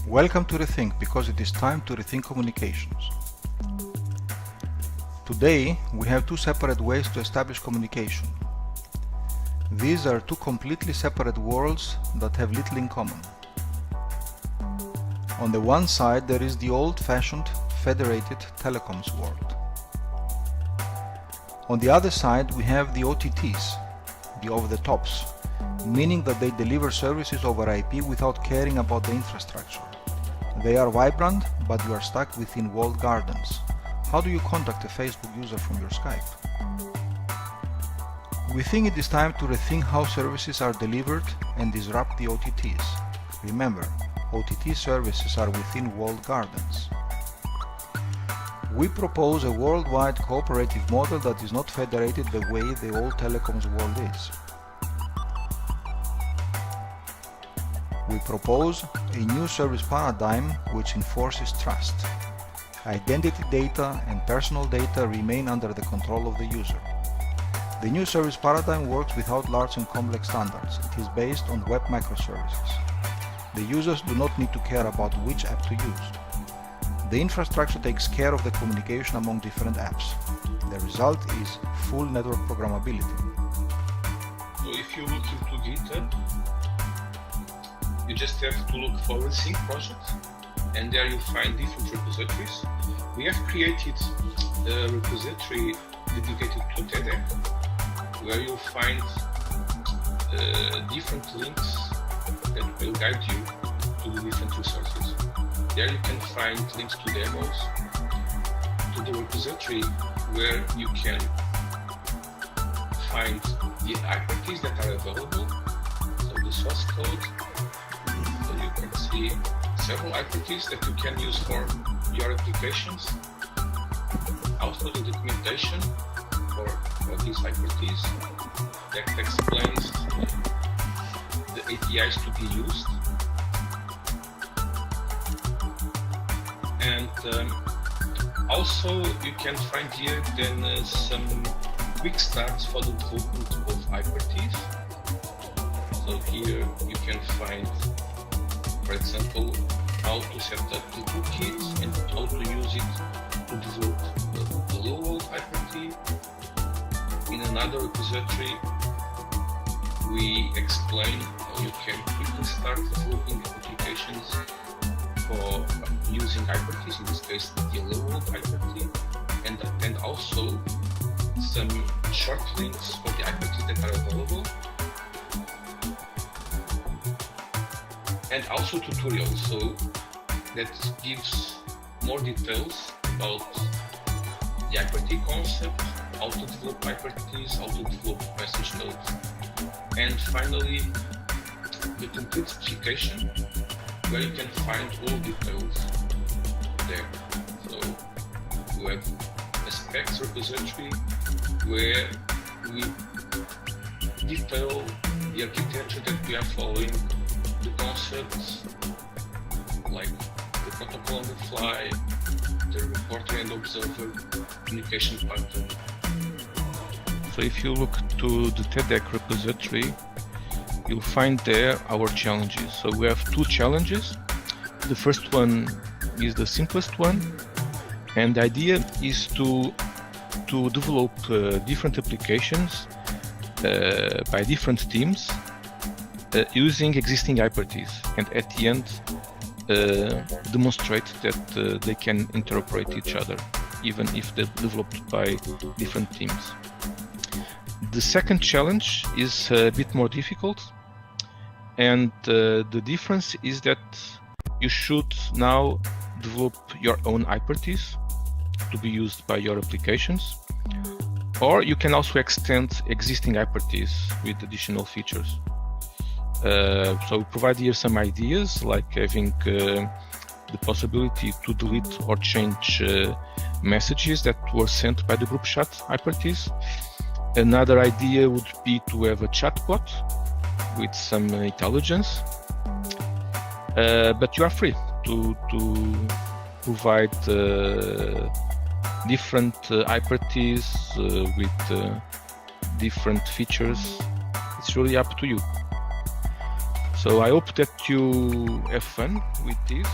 Welcome to reThink, because it is time to rethink communications. Today we have two separate ways to establish communication. These are two completely separate worlds that have little in common. On the one side there is the old-fashioned federated telecoms world. On the other side we have the OTTs, the over-the-tops, meaning that they deliver services over IP without caring about the infrastructure. They are vibrant, but you are stuck within walled gardens. How do you contact a Facebook user from your Skype? We think it is time to rethink how services are delivered and disrupt the OTTs. Remember, OTT services are within walled gardens. We propose a worldwide cooperative model that is not federated the way the old telecoms world is. We propose a new service paradigm which enforces trust. Identity data and personal data remain under the control of the user. The new service paradigm works without large and complex standards. It is based on web microservices. The users do not need to care about which app to use. The infrastructure takes care of the communication among different apps. The result is full network programmability. So if you look into GitHub, you just have to look for reThink project, and there you find different repositories. We have created a repository dedicated to TADHack, where you'll find different links that will guide you to the different resources. There you can find links to demos, to the repository where you can find the hyperkeys that are available, so the source code. So you can see several hyperkeys that you can use for your applications. Also the documentation for these hyperkeys that explains the APIs to be used. And also you can find here then some quick starts for the development of hyperkeys. So here you can find, for example, how to set up the toolkit and how to use it to develop the low-level hyperkey. In another repository, we explain how you can quickly start developing applications for using hyperkeys, in this case the low-level hyperkey, and also some short links for the hyperkeys that are available. And also tutorials, so that gives more details about the hyperkey concept, how to develop hyperkeys, how to develop message nodes, and finally the complete specification, where you can find all details there. So you have a specs repository where we detail the architecture that we are following, the concepts like the protocol on the fly, the reporter and observer communication pattern. So if you look to the TADHack repository, you'll find there our challenges. So we have two challenges. The first one is the simplest one, and the idea is to develop different applications by different teams using existing hyperkeys, and at the end demonstrate that they can interoperate each other, even if they're developed by different teams. The second challenge is a bit more difficult, and the difference is that you should now develop your own hyperkeys to be used by your applications, or you can also extend existing hyperkeys with additional features. So we provide here some ideas, like having the possibility to delete or change messages that were sent by the group chat hyperkeys. Another idea would be to have a chatbot with some intelligence, but you are free to provide different hyperkeys with different features. It's really up to you. So I hope that you have fun with this.